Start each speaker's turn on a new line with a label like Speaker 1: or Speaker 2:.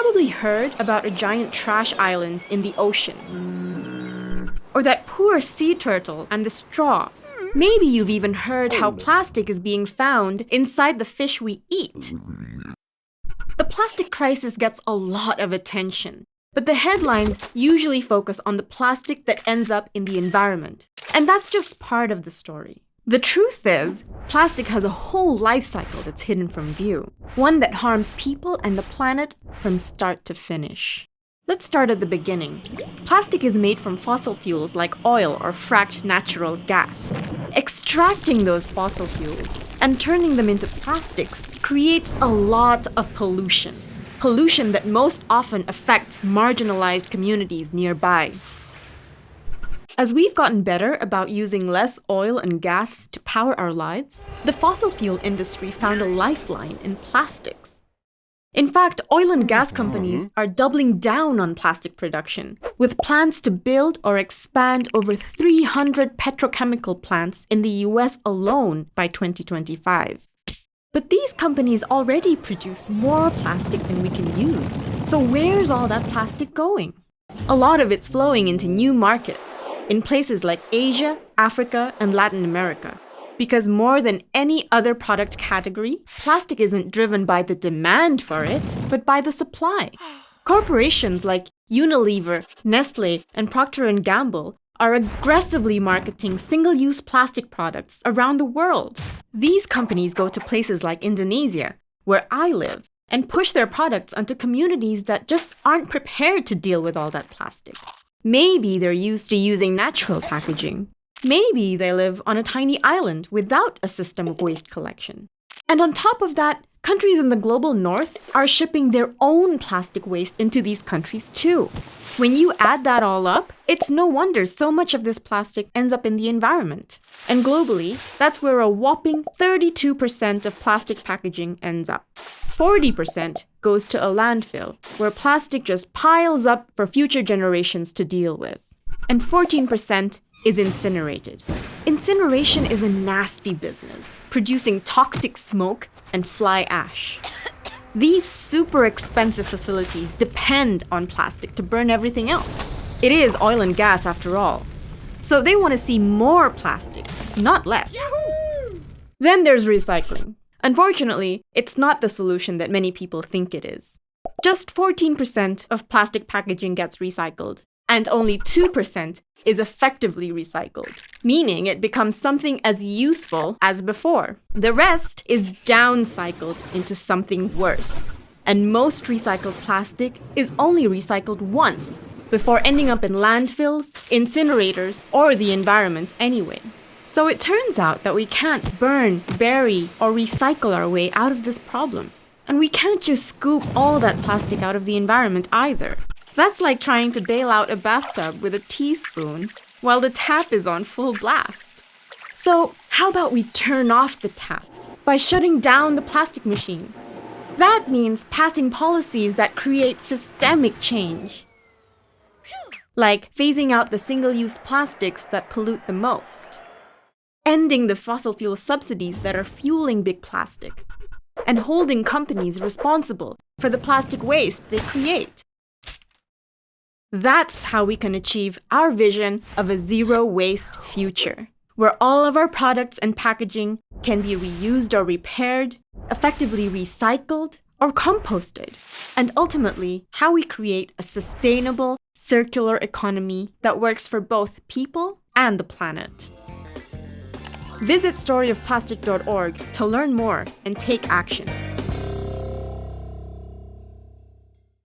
Speaker 1: probably heard about a giant trash island in the ocean. Or that poor sea turtle and the straw. Maybe you've even heard how plastic is being found inside the fish we eat. The plastic crisis gets a lot of attention, but the headlines usually focus on the plastic that ends up in the environment. And that's just part of the story. The truth is, plastic has a whole life cycle that's hidden from view, one that harms people and the planet from start to finish. Let's start at the beginning. Plastic is made from fossil fuels like oil or fracked natural gas. Extracting those fossil fuels and turning them into plastics creates a lot of pollution. Pollution that most often affects marginalized communities nearby. As we've gotten better about using less oil and gas to power our lives, the fossil fuel industry found a lifeline in plastics. In fact, oil and gas companies are doubling down on plastic production, with plans to build or expand over 300 petrochemical plants in the US alone by 2025. But these companies already produce more plastic than we can use. So where's all that plastic going? A lot of it's flowing into new markets, in places like Asia, Africa, and Latin America. Because more than any other product category, plastic isn't driven by the demand for it, but by the supply. Corporations like Unilever, Nestle, and Procter & Gamble are aggressively marketing single-use plastic products around the world. These companies go to places like Indonesia, where I live, and push their products onto communities that just aren't prepared to deal with all that plastic. Maybe they're used to using natural packaging. Maybe they live on a tiny island without a system of waste collection. And on top of that, countries in the global north are shipping their own plastic waste into these countries too. When you add that all up, it's no wonder so much of this plastic ends up in the environment. And globally, that's where a whopping 32% of plastic packaging ends up. 40% goes to a landfill, where plastic just piles up for future generations to deal with. And 14% is incinerated. Incineration is a nasty business, producing toxic smoke and fly ash. These super expensive facilities depend on plastic to burn everything else. It is oil and gas after all. So they want to see more plastic, not less. Yahoo! Then there's recycling. Unfortunately, it's not the solution that many people think it is. Just 14% of plastic packaging gets recycled, and only 2% is effectively recycled, meaning it becomes something as useful as before. The rest is downcycled into something worse. And most recycled plastic is only recycled once, before ending up in landfills, incinerators, or the environment anyway. So it turns out that we can't burn, bury, or recycle our way out of this problem. And we can't just scoop all that plastic out of the environment either. That's like trying to bail out a bathtub with a teaspoon while the tap is on full blast. So how about we turn off the tap by shutting down the plastic machine? That means passing policies that create systemic change. Like phasing out the single-use plastics that pollute the most. Ending the fossil fuel subsidies that are fueling big plastic. And holding companies responsible for the plastic waste they create. That's how we can achieve our vision of a zero-waste future, where all of our products and packaging can be reused or repaired, effectively recycled or composted, and ultimately, how we create a sustainable, circular economy that works for both people and the planet. Visit storyofplastic.org to learn more and take action.